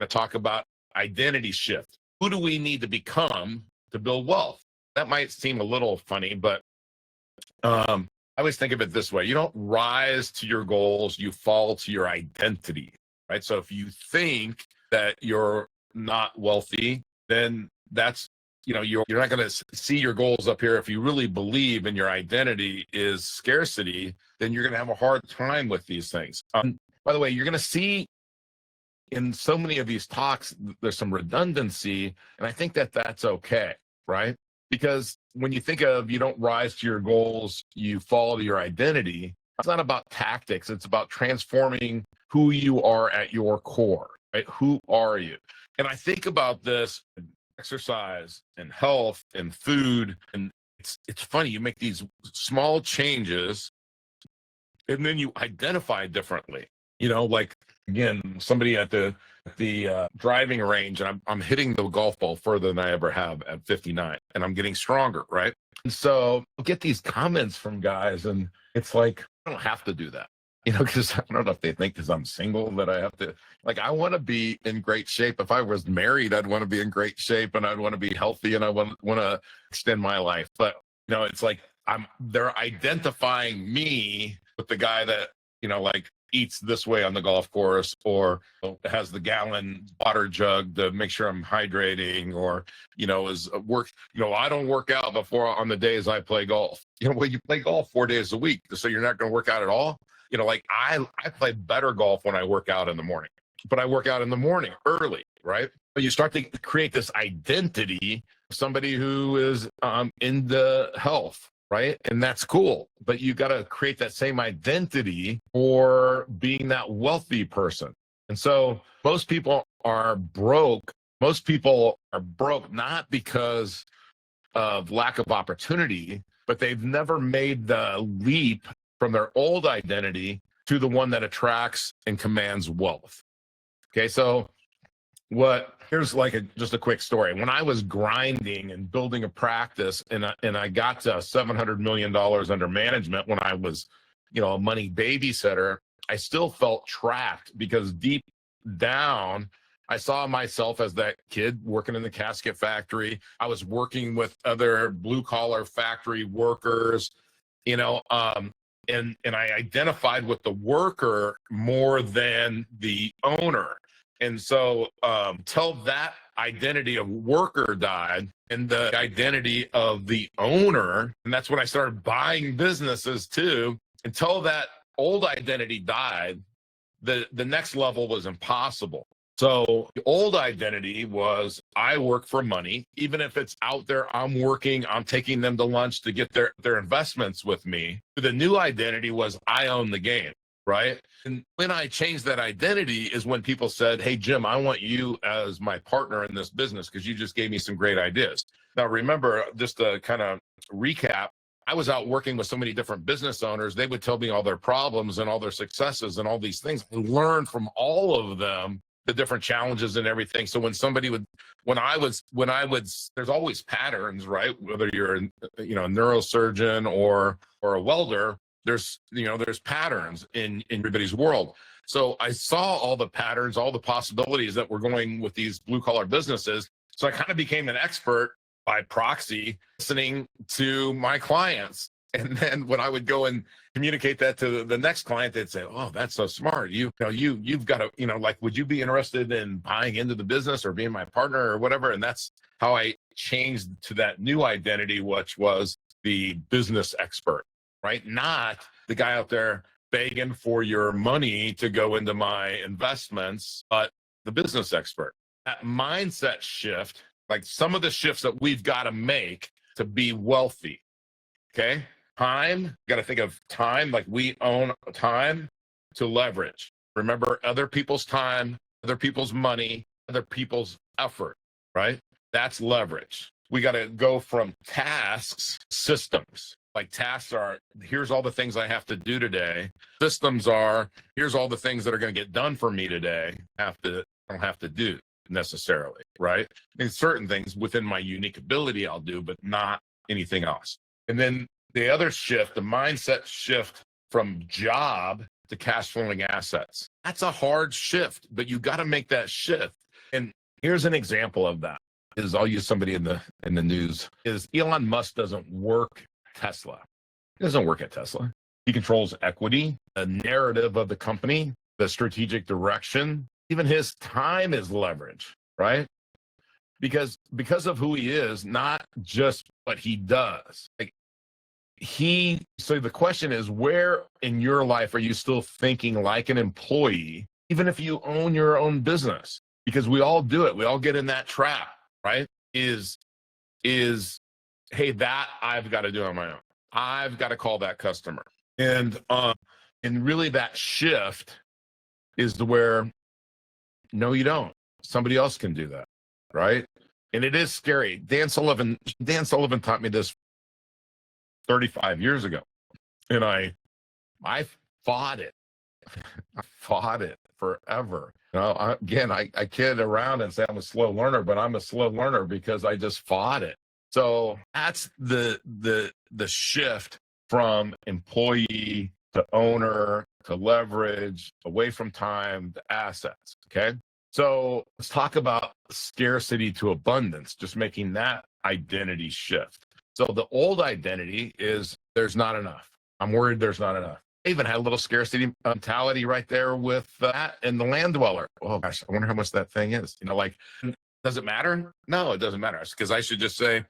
I talk about identity shift. Who do we need to become to build wealth? That might seem a little funny, but I always think of it this way. You don't rise to your goals, you fall to your identity, right? So if you think that you're not wealthy, then that's, you're not going to see your goals up here. If you really believe in your identity is scarcity, then you're going to have a hard time with these things. By the way, you're going to see in so many of these talks, there's some redundancy, and I think that that's okay, right? Because when you think of you don't rise to your goals, you fall to your identity, it's not about tactics. It's about transforming who you are at your core, right? Who are you? And I think about this in exercise and health and food. And it's funny, you make these small changes and then you identify differently. Like, again, somebody at the driving range, and I'm hitting the golf ball further than I ever have at 59, and I'm getting stronger, right? And so I'll get these comments from guys, and it's like, I don't have to do that, because I don't know if they think because I'm single that I have to, like, I want to be in great shape. If I was married, I'd want to be in great shape, and I'd want to be healthy, and I want to extend my life. But, it's like they're identifying me with the guy that, like, eats this way on the golf course, or has the gallon water jug to make sure I'm hydrating, or, is work, I don't work out before on the days I play golf. Well, you play golf 4 days a week, so you're not going to work out at all. Like I play better golf when I work out in the morning, but I work out in the morning early, right? But you start to create this identity of somebody who is into health, right? And that's cool. But you got to create that same identity for being that wealthy person. And so most people are broke. Most people are broke not because of lack of opportunity, but they've never made the leap from their old identity to the one that attracts and commands wealth. Okay, so here's like just a quick story. When I was grinding and building a practice, and I got to $700 million under management when I was, a money babysitter, I still felt trapped because deep down, I saw myself as that kid working in the casket factory. I was working with other blue collar factory workers, and I identified with the worker more than the owner. And so till that identity of worker died and the identity of the owner, and that's when I started buying businesses too, until that old identity died, the next level was impossible. So the old identity was I work for money. Even if it's out there, I'm working, I'm taking them to lunch to get their investments with me. The new identity was I own the game. Right. And when I changed that identity is when people said, hey, Jim, I want you as my partner in this business because you just gave me some great ideas. Now, remember, just to kind of recap, I was out working with so many different business owners. They would tell me all their problems and all their successes and all these things. I learned from all of them the different challenges and everything. So when somebody would, there's always patterns, right? Whether you're, a neurosurgeon or a welder, there's patterns in everybody's world. So I saw all the patterns, all the possibilities that were going with these blue collar businesses. So I kind of became an expert by proxy, listening to my clients. And then when I would go and communicate that to the next client, they'd say, oh, that's so smart. You've got to, like, would you be interested in buying into the business or being my partner or whatever? And that's how I changed to that new identity, which was the business expert. Right? Not the guy out there begging for your money to go into my investments, but the business expert. That mindset shift, like some of the shifts that we've got to make to be wealthy. Okay. Time, got to think of time, like we own time to leverage. Remember, other people's time, other people's money, other people's effort, right? That's leverage. We got to go from tasks, systems. Like tasks are, here's all the things I have to do today. Systems are, here's all the things that are going to get done for me today. I don't have to do necessarily, right? And certain things within my unique ability I'll do, but not anything else. And then the other shift, the mindset shift from job to cash flowing assets. That's a hard shift, but you got to make that shift And here's an example of that is I'll use somebody in the news is Elon Musk doesn't work Tesla. He doesn't work at Tesla. He controls equity, the narrative of the company, the strategic direction, even his time is leverage, right? Because of who he is, not just what he does. Like so the question is, where in your life are you still thinking like an employee, even if you own your own business? Because we all do it. We all get in that trap, right? Is hey, that I've got to do on my own. I've got to call that customer. And really that shift is to where, no, you don't. Somebody else can do that, right? And it is scary. Dan Sullivan taught me this 35 years ago. And I fought it. I fought it forever. I kid around and say I'm a slow learner, but I'm a slow learner because I just fought it. So that's the shift from employee to owner to leverage, away from time to assets. Okay. So let's talk about scarcity to abundance, just making that identity shift. So the old identity is there's not enough. I'm worried there's not enough. I even had a little scarcity mentality right there with that and the land dweller. Oh gosh, I wonder how much that thing is. Like, does it matter? No, it doesn't matter. Because I should just say,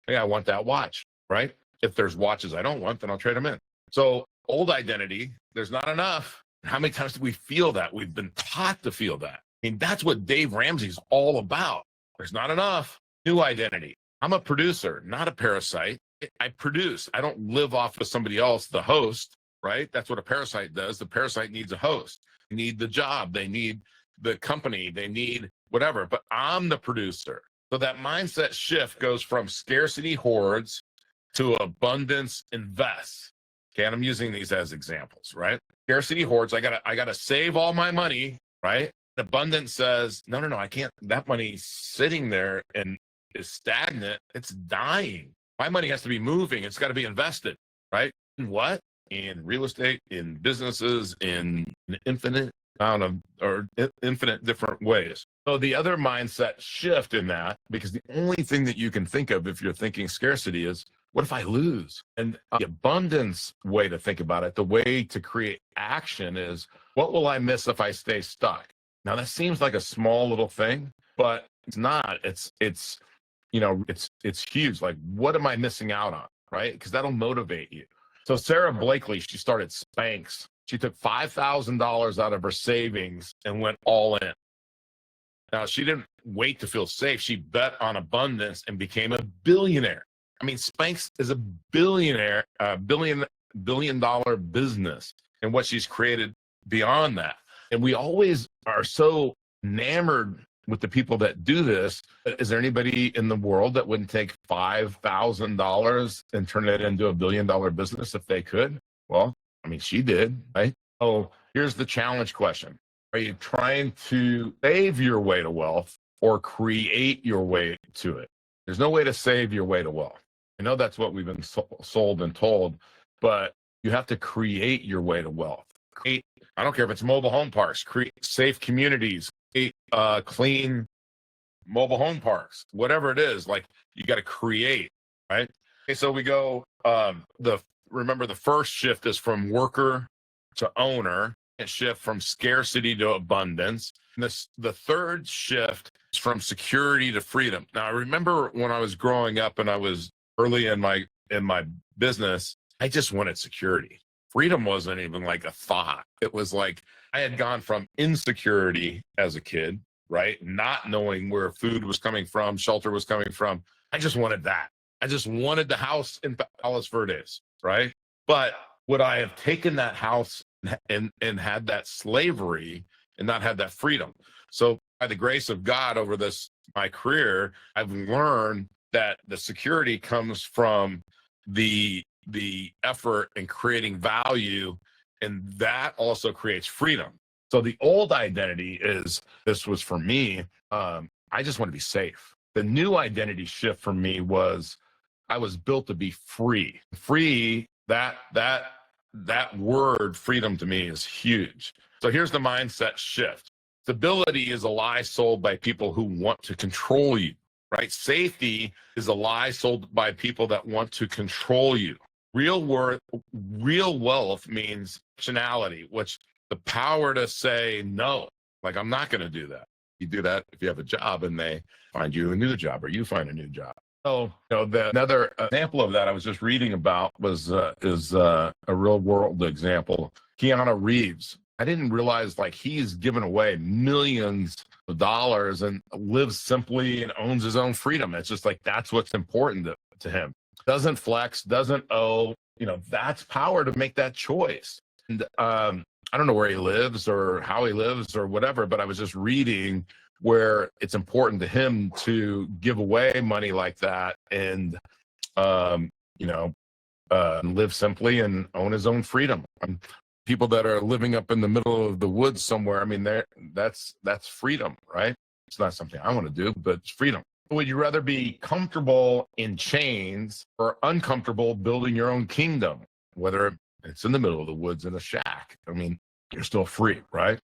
hey, I want that watch, right? If there's watches I don't want, then I'll trade them in. So old identity, there's not enough. How many times do we feel that? We've been taught to feel that. I mean, that's what Dave Ramsey's all about. There's not enough. New identity. I'm a producer, not a parasite. I produce. I don't live off of somebody else, the host, right? That's what a parasite does. The parasite needs a host. They need the job. They need the company. They need whatever. But I'm the producer. So that mindset shift goes from scarcity hoards to abundance invests. Okay, and I'm using these as examples, right? Scarcity hoards. I gotta save all my money, right? Abundance says, no, I can't. That money's sitting there and is stagnant. It's dying. My money has to be moving. It's got to be invested, right? In what? In real estate, in businesses, in an infinite different ways. So the other mindset shift in that, because the only thing that you can think of if you're thinking scarcity is, what if I lose? And the abundance way to think about it, the way to create action is, what will I miss if I stay stuck? Now that seems like a small little thing, but it's not. It's huge. Like, what am I missing out on? Right? Because that'll motivate you. So Sarah Blakely, she started Spanx. She took $5,000 out of her savings and went all in. Now, she didn't wait to feel safe. She bet on abundance and became a billionaire. I mean, Spanx is a billion dollar business, and what she's created beyond that. And we always are so enamored with the people that do this. Is there anybody in the world that wouldn't take $5,000 and turn it into $1 billion business if they could? Well, I mean, she did, right? Oh, here's the challenge question. Are you trying to save your way to wealth or create your way to it? There's no way to save your way to wealth. I know that's what we've been sold and told, but you have to create your way to wealth. I don't care if it's mobile home parks, create safe communities, create clean mobile home parks, whatever it is, like you got to create, right? Okay, so we go, remember the first shift is from worker to owner, and shift from scarcity to abundance. And the third shift is from security to freedom. Now, I remember when I was growing up and I was early in my business, I just wanted security. Freedom wasn't even like a thought. It was like I had gone from insecurity as a kid, right? Not knowing where food was coming from, shelter was coming from. I just wanted that. I just wanted the house in Palos Verdes, right? But would I have taken that house and had that slavery and not had that freedom? So by the grace of God over my career, I've learned that the security comes from the effort in creating value, and that also creates freedom. So the old identity this was for me, I just want to be safe. The new identity shift for me was I was built to be free. Free, that word freedom to me is huge. So here's the mindset shift. Stability is a lie sold by people who want to control you, right? Safety is a lie sold by people that want to control you. Real wealth means optionality, which the power to say no, like I'm not going to do that. You do that if you have a job and they find you a new job or you find a new job. So, another example of that I was just reading about is a real world example. Keanu Reeves. I didn't realize like he's given away millions of dollars and lives simply and owns his own freedom. It's just like that's what's important to him. Doesn't flex, doesn't owe. That's power to make that choice. And I don't know where he lives or how he lives or whatever, but I was just reading where it's important to him to give away money like that and live simply and own his own freedom. People that are living up in the middle of the woods somewhere, I mean, that's freedom, right? It's not something I want to do, but it's freedom. Would you rather be comfortable in chains or uncomfortable building your own kingdom? Whether it's in the middle of the woods in a shack, I mean, you're still free, right?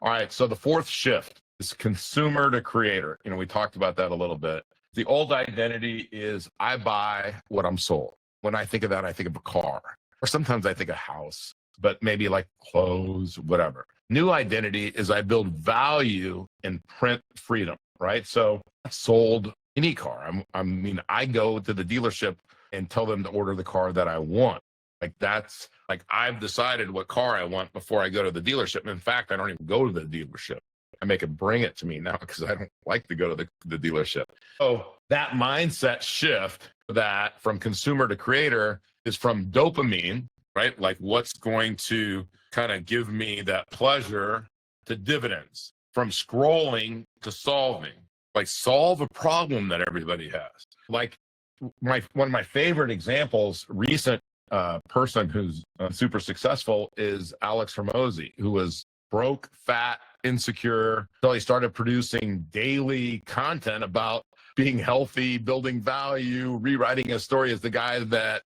All right, so the fourth shift is consumer to creator. We talked about that a little bit. The old identity is I buy what I'm sold. When I think of that, I think of a car, or sometimes I think a house, but maybe like clothes, whatever. New identity is I build value in print freedom, right? So I sold any car. I go to the dealership and tell them to order the car that I want. Like that's like I've decided what car I want before I go to the dealership. And in fact, I don't even go to the dealership. I make it bring it to me now because I don't like to go to the dealership. So that mindset shift that from consumer to creator is from dopamine, right? Like what's going to kind of give me that pleasure to dividends, from scrolling to solving, like solve a problem that everybody has. Like one of my favorite examples, recent person who's super successful is Alex Hormozy, who was broke, fat, insecure, until he started producing daily content about being healthy, building value, rewriting his story as the guy that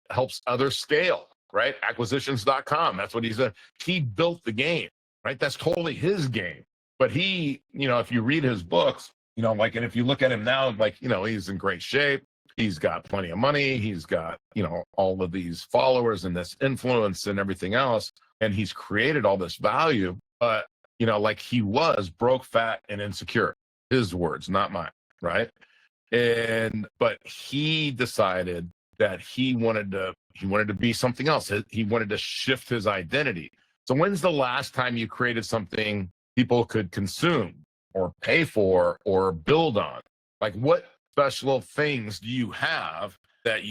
helps others scale, right? Acquisitions.com. That's what he said. He built the game, right? That's totally his game. But he, if you read his books, and if you look at him now, he's in great shape. He's got plenty of money. He's got, all of these followers and this influence and everything else. And he's created all this value. But, he was broke, fat, and insecure. His words, not mine, right? But he decided that he wanted to be something else. He wanted to shift his identity. So when's the last time you created something people could consume or pay for or build on? Like what special things do you have that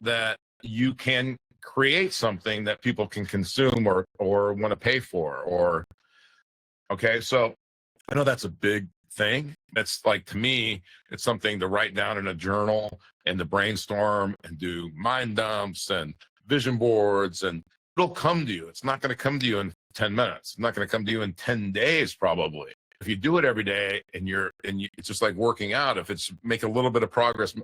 that you can create something that people can consume or want to pay for? Okay, so I know that's a big thing. That's like, to me, it's something to write down in a journal and to brainstorm and do mind dumps and vision boards, and it'll come to you. It's not going to come to you in 10 minutes. It's not going to come to you in 10 days, probably. If you do it every day it's just like working out. If it's make a little bit of progress,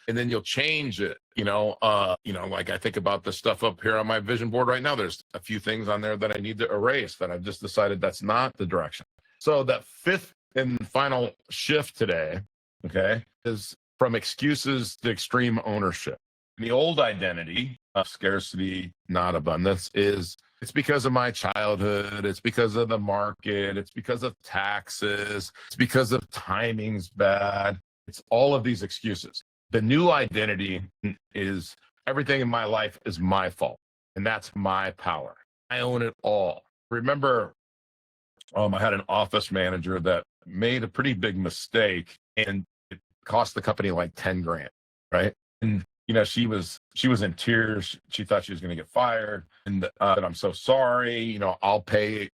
and then you'll change it, like I think about the stuff up here on my vision board right now. There's a few things on there that I need to erase that I've just decided that's not the direction. So that fifth and final shift today, okay, is from excuses to extreme ownership. The old identity of scarcity, not abundance, it's because of my childhood. It's because of the market. It's because of taxes. It's because of timing's bad. It's all of these excuses. The new identity is everything in my life is my fault. And that's my power. I own it all. Remember, I had an office manager that made a pretty big mistake and it cost the company like 10 grand, right? And she was in tears. She thought she was going to get fired. And I'm so sorry. I'll pay,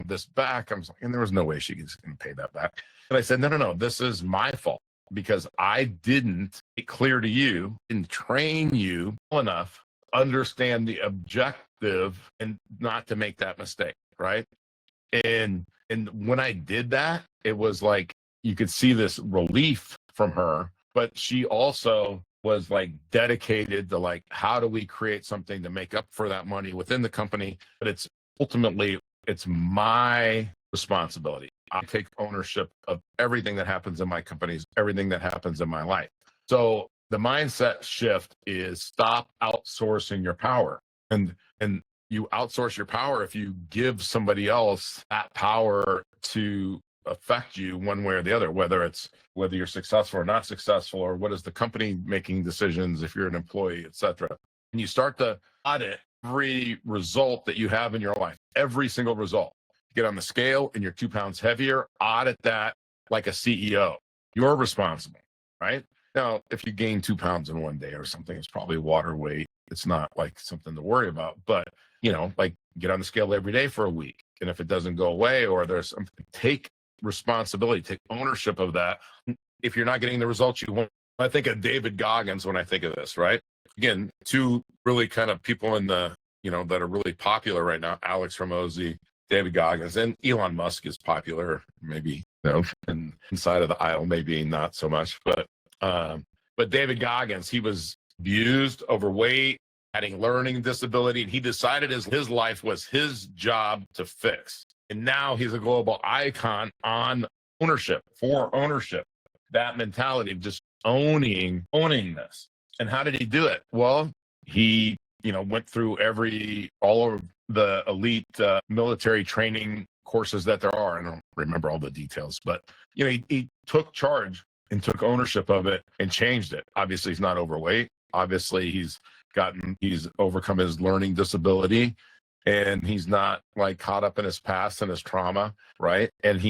this back. And there was no way she was going to pay that back. And I said, no, this is my fault because I didn't make clear to you and train you well enough to understand the objective and not to make that mistake, right? And when I did that, it was like you could see this relief from her, but she also was like dedicated to like, how do we create something to make up for that money within the company? But it's ultimately It's my responsibility. I take ownership of everything that happens in my companies, everything that happens in my life. So the mindset shift is stop outsourcing your power. And you outsource your power if you give somebody else that power to affect you one way or the other, whether you're successful or not successful, or what is the company making decisions if you're an employee, etc. And you start to audit every result that you have in your life, every single result. Get on the scale and you're 2 pounds heavier, audit that like a CEO. You're responsible, right? Now, if you gain 2 pounds in one day or something, it's probably water weight. It's not like something to worry about, but like get on the scale every day for a week. And if it doesn't go away or there's something, take responsibility, take ownership of that. If you're not getting the results you want, I think of David Goggins when I think of this, right? Again, two really kind of people in the, that are really popular right now, Alex Hormozi, David Goggins, and Elon Musk is popular, maybe, inside of the aisle, maybe not so much, but David Goggins, he was abused, overweight, having learning disability, and he decided his life was his job to fix. And now he's a global icon on ownership, for ownership, that mentality of just owning this. And how did he do it? Well, he, went through all of the elite military training courses that there are. I don't remember all the details, but, he took charge and took ownership of it and changed it. Obviously, he's not overweight. Obviously, he's overcome his learning disability, and he's not like caught up in his past and his trauma, right? And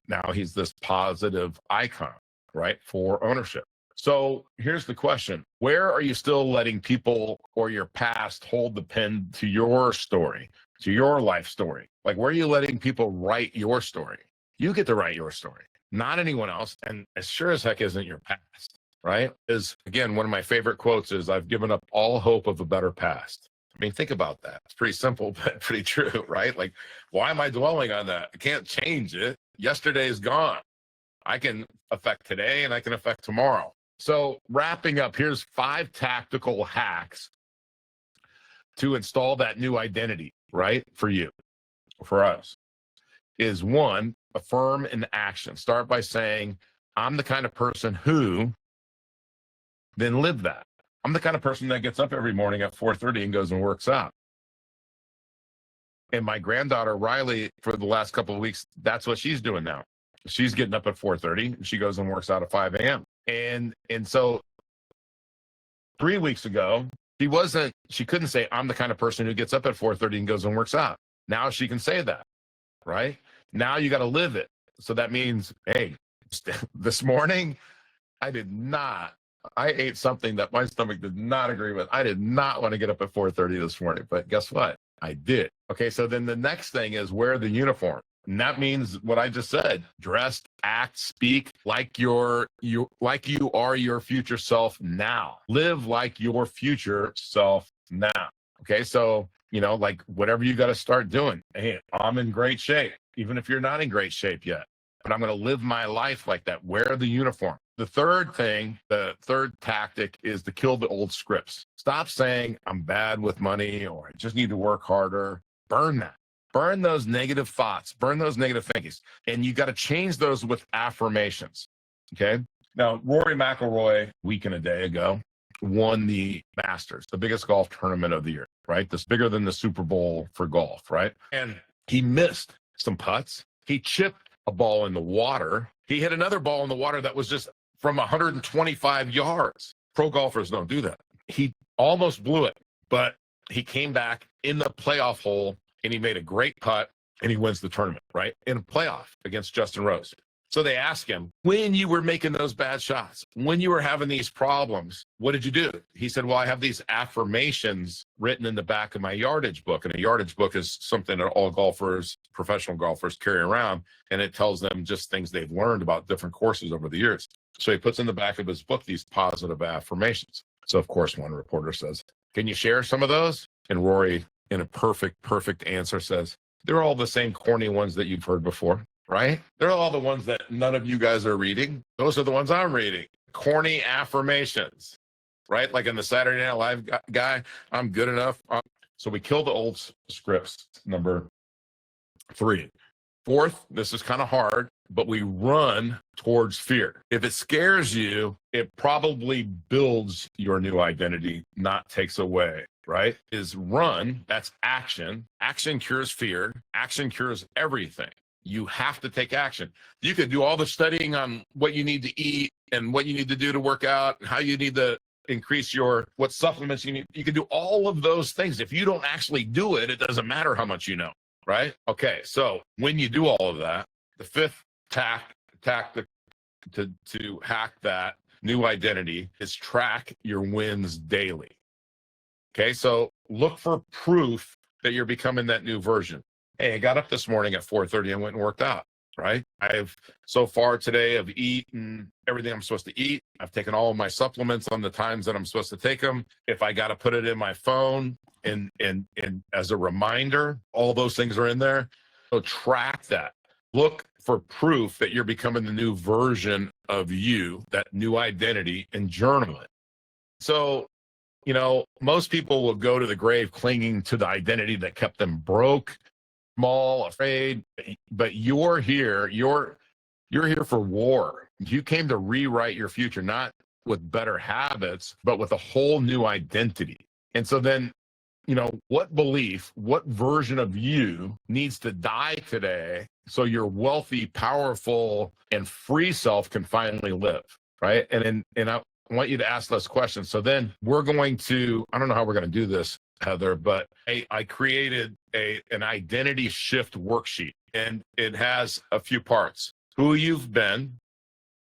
now he's this positive icon, right, for ownership. So here's the question. Where are you still letting people or your past hold the pen to your story, to your life story? Like, where are you letting people write your story? You get to write your story, not anyone else. And as sure as heck isn't your past, right? Is, again, one of my favorite quotes is, I've given up all hope of a better past. I mean, think about that. It's pretty simple, but pretty true, right? Like, why am I dwelling on that? I can't change it. Yesterday is gone. I can affect today and I can affect tomorrow. So wrapping up, here's 5 tactical hacks to install that new identity, right? For you, for us, is 1, affirm in action. Start by saying, I'm the kind of person who, then live that. I'm the kind of person that gets up every morning at 4:30 and goes and works out. And my granddaughter, Riley, for the last couple of weeks, that's what she's doing now. She's getting up at 4:30 and she goes and works out at 5 a.m. And so 3 weeks ago, she couldn't say, I'm the kind of person who gets up at 4:30 and goes and works out. Now she can say that, right? Now you got to live it. So that means, hey, this morning, I ate something that my stomach did not agree with. I did not want to get up at 4:30 this morning, but guess what? I did. Okay, so then the next thing is wear the uniform. And that means what I just said: dress, act, speak like you are your future self now. Live like your future self now. Okay, so like whatever you got to start doing. Hey, I'm in great shape, even if you're not in great shape yet. But I'm going to live my life like that. Wear the uniform. The third tactic is to kill the old scripts. Stop saying I'm bad with money or I just need to work harder. Burn that. Burn those negative thoughts. Burn those negative thinkings. And you got to change those with affirmations. Okay. Now, Rory McIlroy, a week and a day ago, won the Masters, the biggest golf tournament of the year, right? This bigger than the Super Bowl for golf, right? And he missed some putts. He chipped a ball in the water. He hit another ball in the water that was just from 125 yards. Pro golfers don't do that. He almost blew it, but he came back in the playoff hole and he made a great putt and he wins the tournament, right? In a playoff against Justin Rose. So they asked him, when you were making those bad shots, when you were having these problems, what did you do? He said, well, I have these affirmations written in the back of my yardage book. And a yardage book is something that all golfers, professional golfers, carry around. And it tells them just things they've learned about different courses over the years. So he puts in the back of his book these positive affirmations. So, of course, one reporter says, can you share some of those? And Rory, in a perfect answer, says, they're all the same corny ones that you've heard before. Right? They're all the ones that none of you guys are reading. Those are the ones I'm reading. Corny affirmations, right? Like in the Saturday Night Live guy, I'm good enough. So we kill the old scripts, number 3. Fourth, this is kind of hard, but we run towards fear. If it scares you, it probably builds your new identity, not takes away, right? Is run, that's action. Action cures fear. Action cures everything. You have to take action. You could do all the studying on what you need to eat and what you need to do to work out, and how you need to increase what supplements you need. You can do all of those things. If you don't actually do it, it doesn't matter how much you know. Right? Okay. So when you do all of that, the fifth tactic to hack that new identity is track your wins daily. Okay. So look for proof that you're becoming that new version. Hey, I got up this morning at 4:30 and went and worked out. Right? I've so far today I've eaten everything I'm supposed to eat. I've taken all of my supplements on the times that I'm supposed to take them. If I got to put it in my phone, and as a reminder, all those things are in there. So track that. Look for proof that you're becoming the new version of you, that new identity, and journal it. So, most people will go to the grave clinging to the identity that kept them broke, small, afraid, but you're here. You're here for war. You came to rewrite your future, not with better habits, but with a whole new identity. And so then, what belief, what version of you needs to die today so your wealthy, powerful, and free self can finally live, right? And I want you to ask those questions. So then we're going to, I don't know how we're going to do this, Heather, but I created an identity shift worksheet, and it has a few parts. Who you've been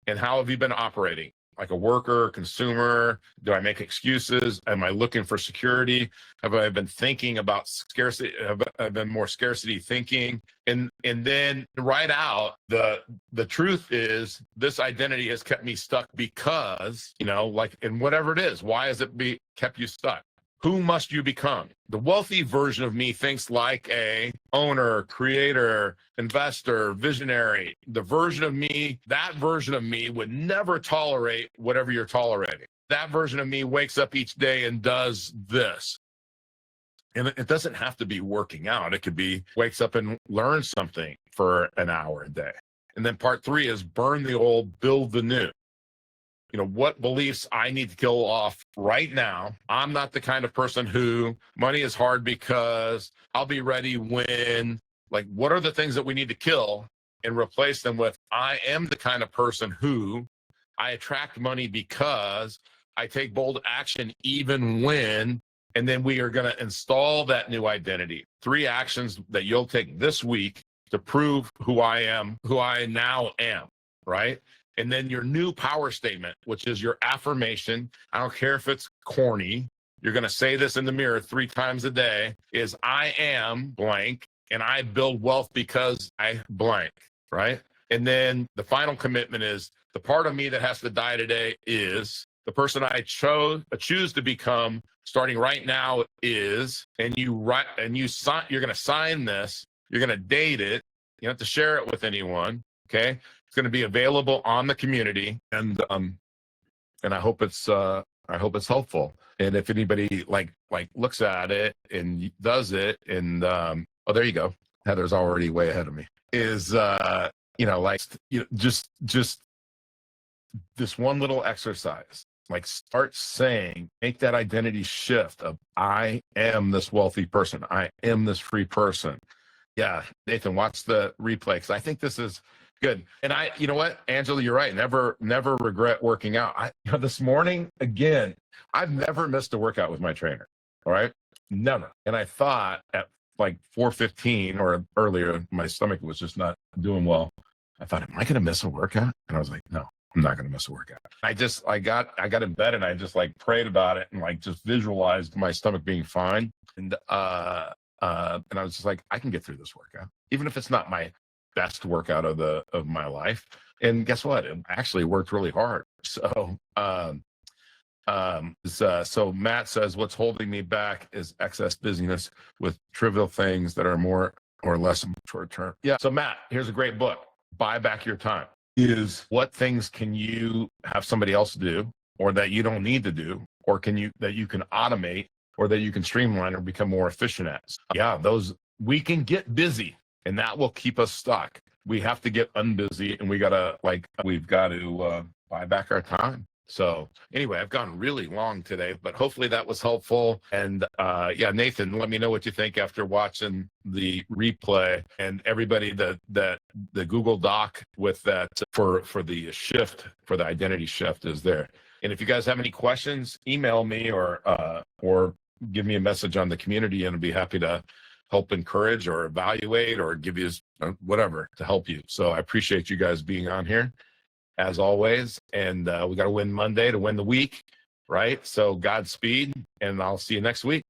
and how have you been operating? Like a worker, consumer? Do I make excuses? Am I looking for security? Have I been thinking about scarcity? Have I been more scarcity thinking? And then write out the truth is this identity has kept me stuck because, and whatever it is, why has it kept you stuck? Who must you become? The wealthy version of me thinks like a owner, creator, investor, visionary. The version of me, that version of me would never tolerate whatever you're tolerating. That version of me wakes up each day and does this. And it doesn't have to be working out. It could be wakes up and learns something for an hour a day. And then part 3 is burn the old, build the new. What beliefs I need to kill off right now. I'm not the kind of person who money is hard because I'll be ready when, what are the things that we need to kill and replace them with, I am the kind of person who I attract money because I take bold action even when, and then we are going to install that new identity. 3 actions that you'll take this week to prove who I am, who I now am, right? And then your new power statement, which is your affirmation. I don't care if it's corny. You're going to say this in the mirror 3 times a day, is I am blank and I build wealth because I blank, right? And then the final commitment is the part of me that has to die today is the person I choose to become starting right now is, and you're going to sign this, you're going to date it. You don't have to share it with anyone. Okay. It's going to be available on the community, and I hope it's helpful. And if anybody like looks at it and does it, and there you go. Heather's already way ahead of me. Is just this one little exercise. Start saying, make that identity shift of I am this wealthy person. I am this free person. Yeah, Nathan, watch the replay because I think this is good. And you know what, Angela, you're right. Never regret working out. This morning, again, I've never missed a workout with my trainer. All right. Never. And I thought at 4:15 or earlier, my stomach was just not doing well. I thought, am I going to miss a workout? And I was like, no, I'm not going to miss a workout. I got in bed and I just prayed about it and just visualized my stomach being fine. And I was just like, I can get through this workout, even if it's not my best workout of my life. And guess what? It actually worked really hard. So, so Matt says, what's holding me back is excess busyness with trivial things that are more or less short term. Yeah. So Matt, here's a great book. Buy Back Your Time. Is what things can you have somebody else do, or that you don't need to do, or that you can automate, or that you can streamline or become more efficient at? Yeah, we can get busy. and that will keep us stuck. We have to get unbusy, and we've got to buy back our time. So anyway, I've gone really long today, but hopefully that was helpful. And yeah, Nathan, let me know what you think after watching the replay, and everybody the Google Doc with that for the shift, for the identity shift is there. And if you guys have any questions, email me or give me a message on the community, and I'd be happy to help encourage or evaluate or give you whatever to help you. So I appreciate you guys being on here as always. And we got to win Monday to win the week, right? So Godspeed, and I'll see you next week.